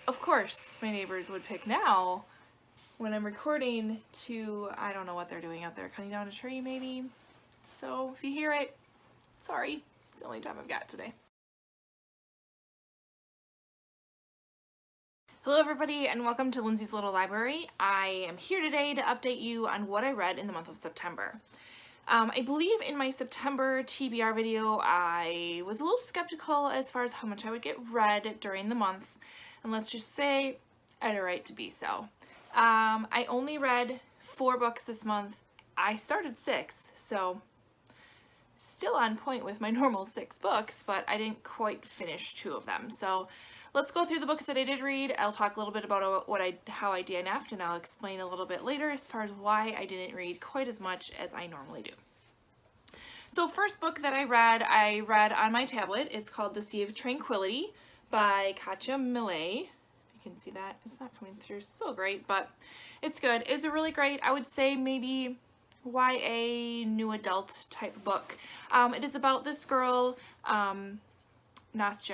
of course, my neighbors would pick now when I'm recording to, I don't know what they're doing out there, cutting down a tree maybe. So if you hear it, sorry, it's the only time I've got today. Hello everybody and welcome to Lindsay's Little Library. I am here today to update you on what I read in the month of September. I believe in my September TBR video I was a little skeptical as far as how much I would get read during the month, and let's just say I had a right to be so. I only read 4 books this month. I started 6, so still on point with my normal 6 books, but I didn't quite finish 2 of them. So let's go through the books that I did read. I'll talk a little bit about how I DNF'd, and I'll explain a little bit later as far as why I didn't read quite as much as I normally do. So first book that I read on my tablet. It's called The Sea of Tranquility by Katja Millet. You can see that. It's not coming through so great, but it's good. It's a really great, I would say maybe YA new adult type book. It is about this girl, Nastya,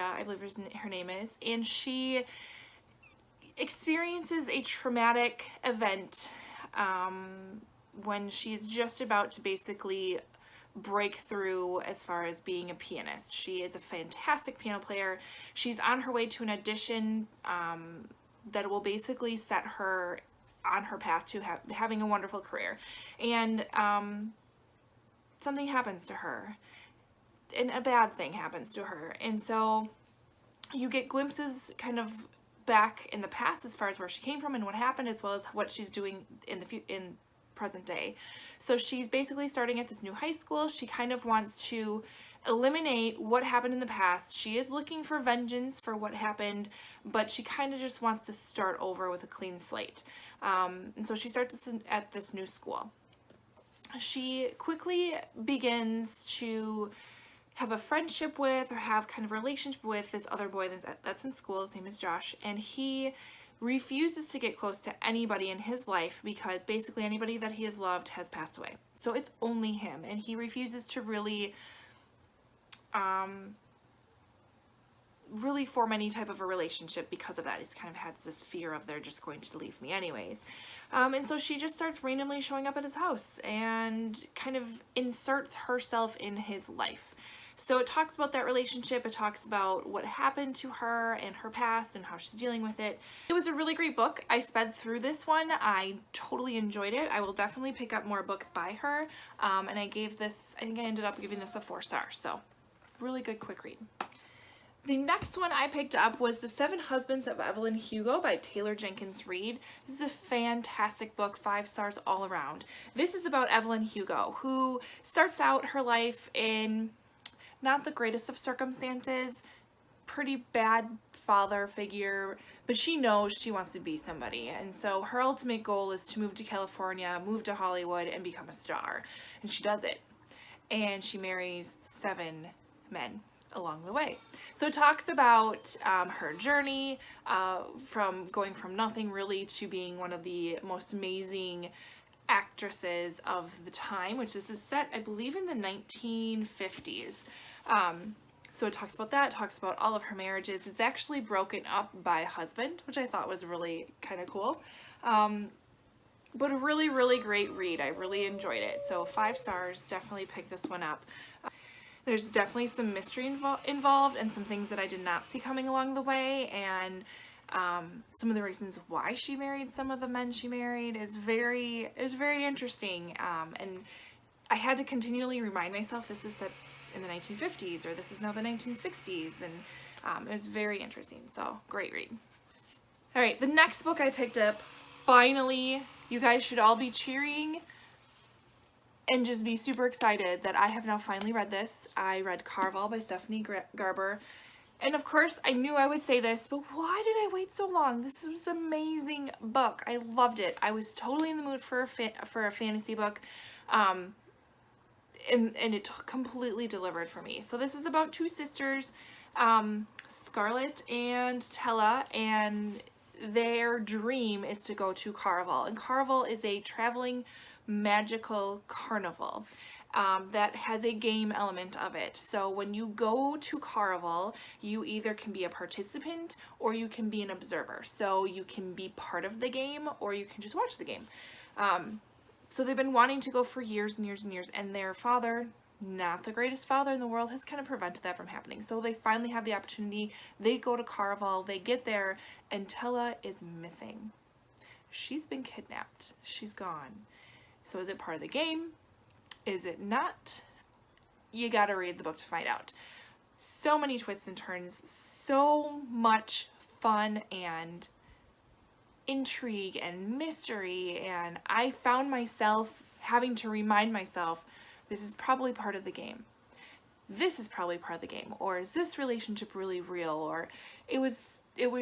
I believe her name is, and she experiences a traumatic event when she's just about to basically break through as far as being a pianist. She is a fantastic piano player. She's on her way to an audition that will basically set her on her path to having a wonderful career. And something happens to her, and a bad thing happens to her. And so you get glimpses kind of back in the past as far as where she came from and what happened, as well as what she's doing in present day. So she's basically starting at this new high school. She kind of wants to eliminate what happened in the past. She is looking for vengeance for what happened, but she kind of just wants to start over with a clean slate. And so she starts at this new school. She quickly begins to have a friendship with, or have kind of a relationship with, this other boy that's in school. His name is Josh, and he refuses to get close to anybody in his life because basically anybody that he has loved has passed away. So it's only him, and he refuses to really form any type of a relationship because of that. He's kind of had this fear of, they're just going to leave me anyways. And so she just starts randomly showing up at his house and kind of inserts herself in his life. So it talks about that relationship. It talks about what happened to her and her past and how she's dealing with it. It was a really great book. I sped through this one. I totally enjoyed it. I will definitely pick up more books by her. And I gave this, I think I ended up giving this a 4 stars. So really good quick read. The next one I picked up was The 7 Husbands of Evelyn Hugo by Taylor Jenkins Reid. This is a fantastic book, 5 stars all around. This is about Evelyn Hugo, who starts out her life in not the greatest of circumstances, pretty bad father figure, but she knows she wants to be somebody. And so her ultimate goal is to move to California, move to Hollywood, and become a star. And she does it. And she marries 7 men along the way. So it talks about her journey from going from nothing really to being one of the most amazing actresses of the time, which is set, I believe, in the 1950s. So it talks about that, it talks about all of her marriages. It's actually broken up by husband, which I thought was really kind of cool. But a really, really great read. I really enjoyed it. So 5 stars, definitely pick this one up. There's definitely some mystery involved and some things that I did not see coming along the way, and some of the reasons why she married some of the men she married is very interesting. And I had to continually remind myself this is set in the 1950s, or this is now the 1960s, and it was very interesting. So great read. All right, the next book I picked up, finally, you guys should all be cheering and just be super excited that I have now finally read this. I read Carvel by Stephanie Garber. And of course, I knew I would say this, but why did I wait so long? This was an amazing book. I loved it. I was totally in the mood for a fantasy book. And it completely delivered for me. So this is about 2 sisters, Scarlett and Tella, and their dream is to go to Carvel. And Carvel is a traveling magical carnival. that has a game element of it. So when you go to Carnival, you either can be a participant or you can be an observer. So you can be part of the game or you can just watch the game. So they've been wanting to go for years and years and years, and their father, not the greatest father in the world, has kind of prevented that from happening. So they finally have the opportunity. They go to Carnival, they get there, and Tella is missing. She's been kidnapped. She's gone. So is it part of the game? Is it not? You gotta read the book to find out. So many twists and turns, so much fun and intrigue and mystery, and I found myself having to remind myself, this is probably part of the game. This is probably part of the game. Or is this relationship really real? Or it was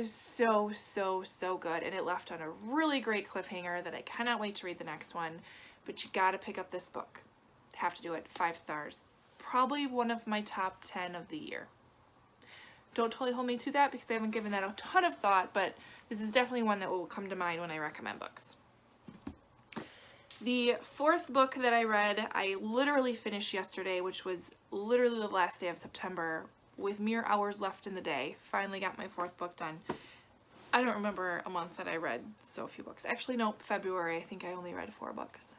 so good, and it left on a really great cliffhanger that I cannot wait to read the next one. But you gotta pick up this book. Have to do it. 5 stars. Probably one of my top 10 of the year. Don't totally hold me to that because I haven't given that a ton of thought, but this is definitely one that will come to mind when I recommend books. The 4th book that I read, I literally finished yesterday, which was literally the last day of September, with mere hours left in the day. Finally got my 4th book done. I don't remember a month that I read so few books. Actually, no, February, I think I only read 4 books.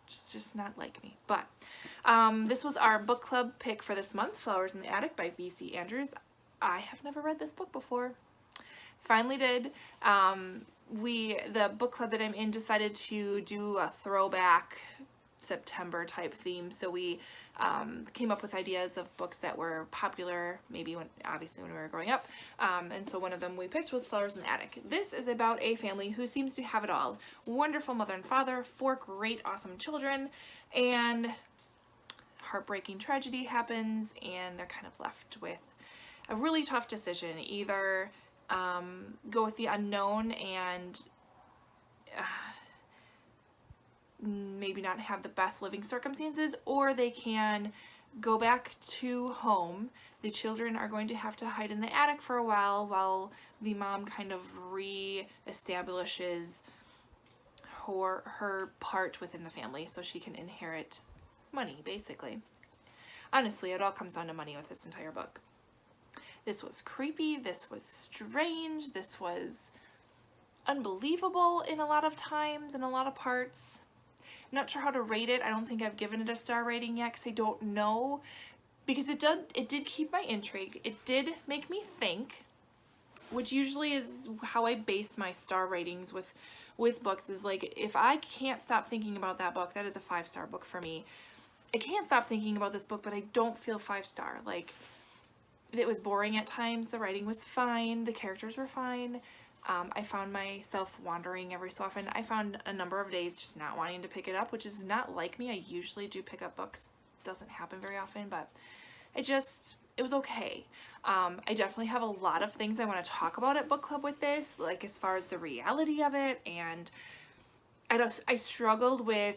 It's just not like me. But this was our book club pick for this month, Flowers in the Attic by B.C. Andrews. I have never read this book before. Finally did. The book club that I'm in decided to do a throwback September type theme, so we came up with ideas of books that were popular, maybe obviously when we were growing up, and so one of them we picked was Flowers in the Attic. This is about a family who seems to have it all. Wonderful mother and father, 4 great awesome children, and heartbreaking tragedy happens, and they're kind of left with a really tough decision. Either go with the unknown and maybe not have the best living circumstances, or they can go back to home. The children are going to have to hide in the attic for a while the mom kind of re-establishes her part within the family so she can inherit money, basically. Honestly, it all comes down to money with this entire book. This was creepy, this was strange, this was unbelievable in a lot of times, in a lot of parts. I'm not sure how to rate it. I don't think I've given it a star rating yet because I don't know. Because it did keep my intrigue. It did make me think, which usually is how I base my star ratings with books, is like, if I can't stop thinking about that book, that is a 5-star book for me. I can't stop thinking about this book, but I don't feel 5-star. Like, it was boring at times. The writing was fine. The characters were fine. I found myself wandering every so often. I found a number of days just not wanting to pick it up, which is not like me. I usually do pick up books. It doesn't happen very often, but it was okay. I definitely have a lot of things I want to talk about at book club with this, like as far as the reality of it, and I struggled with,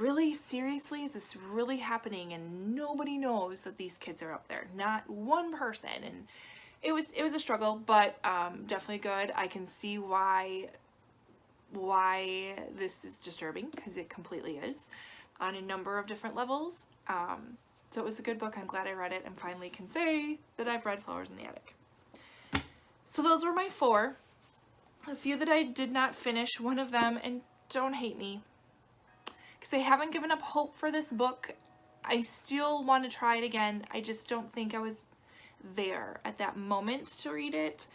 really, seriously, is this really happening? And nobody knows that these kids are up there. Not one person. And it was a struggle, but definitely good. I can see why this is disturbing, because it completely is on a number of different levels. So it was a good book. I'm glad I read it and finally can say that I've read Flowers in the Attic. So those were my 4. A few that I did not finish, one of them, and don't hate me, because I haven't given up hope for this book. I still want to try it again. I just don't think I was there at that moment to read it,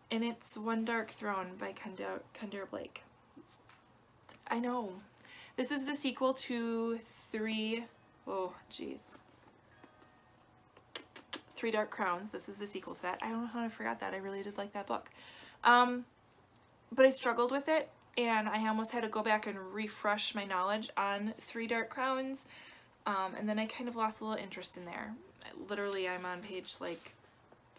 and it's One Dark Throne by Kendra Blake. I know. This is the sequel to Three Dark Crowns. This is the sequel to that. I don't know how I forgot that. I really did like that book. But I struggled with it, and I almost had to go back and refresh my knowledge on Three Dark Crowns, and then I kind of lost a little interest in there. Literally, I'm on page like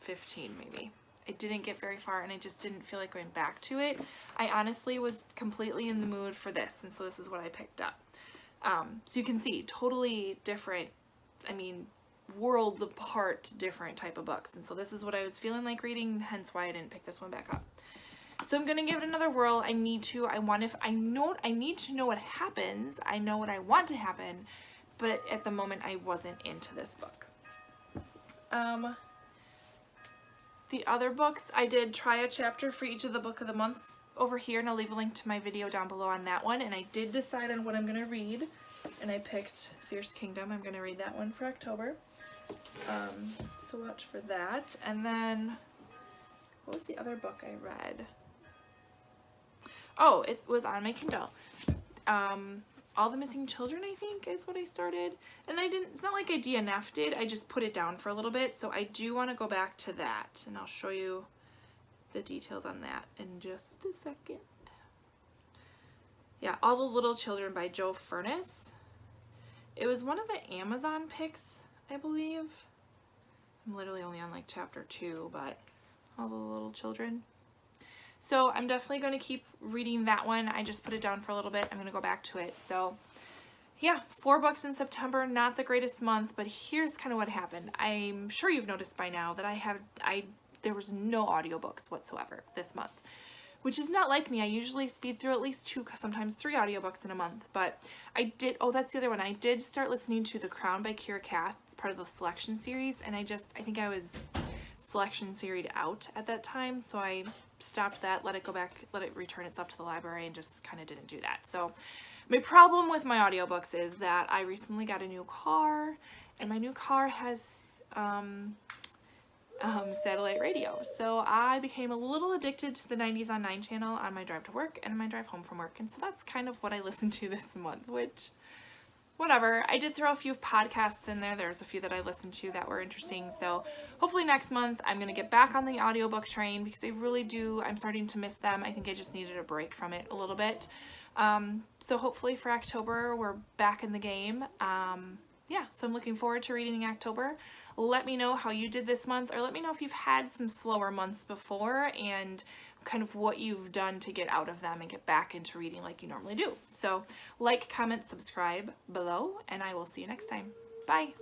15 maybe. I didn't get very far, and I just didn't feel like going back to it. I honestly was completely in the mood for this, and so this is what I picked up. So you can see, totally different, I mean, worlds apart, different type of books, and so this is what I was feeling like reading, hence why I didn't pick this one back up. So I'm gonna give it another whirl. I need to know what happens. I know what I want to happen, but at the moment I wasn't into this book. The other books, I did try a chapter for each of the book of the months over here, and I'll leave a link to my video down below on that one. And I did decide on what I'm gonna read, and I picked Fierce Kingdom. I'm gonna read that one for October. So watch for that. And then, what was the other book I read? Oh, it was on my Kindle. All the Missing Children, I think, is what I started. And it's not like I DNF'd it, I just put it down for a little bit. So I do want to go back to that, and I'll show you the details on that in just a second. Yeah, All the Little Children by Joe Furness. It was one of the Amazon picks, I believe. I'm literally only on like chapter 2, but All the Little Children. So I'm definitely going to keep reading that one. I just put it down for a little bit. I'm going to go back to it. So yeah, 4 books in September, not the greatest month, but here's kind of what happened. I'm sure you've noticed by now that there was no audiobooks whatsoever this month, which is not like me. I usually speed through at least 2, sometimes 3 audiobooks in a month, but I did, oh, that's the other one. I did start listening to The Crown by Kira Cass. It's part of the Selection series, and I think I was Selection series out at that time, so I stopped that, let it go back, let it return itself to the library, and just kind of didn't do that. So my problem with my audiobooks is that I recently got a new car, and my new car has satellite radio. So I became a little addicted to the 90s on 9 channel on my drive to work and my drive home from work. And so that's kind of what I listened to this month, which, whatever. I did throw a few podcasts in there. There's a few that I listened to that were interesting. So hopefully next month I'm going to get back on the audiobook train, because I really do. I'm starting to miss them. I think I just needed a break from it a little bit. So hopefully for October we're back in the game. Yeah, so I'm looking forward to reading in October. Let me know how you did this month, or let me know if you've had some slower months before and kind of what you've done to get out of them and get back into reading like you normally do. So like, comment, subscribe below, and I will see you next time. Bye.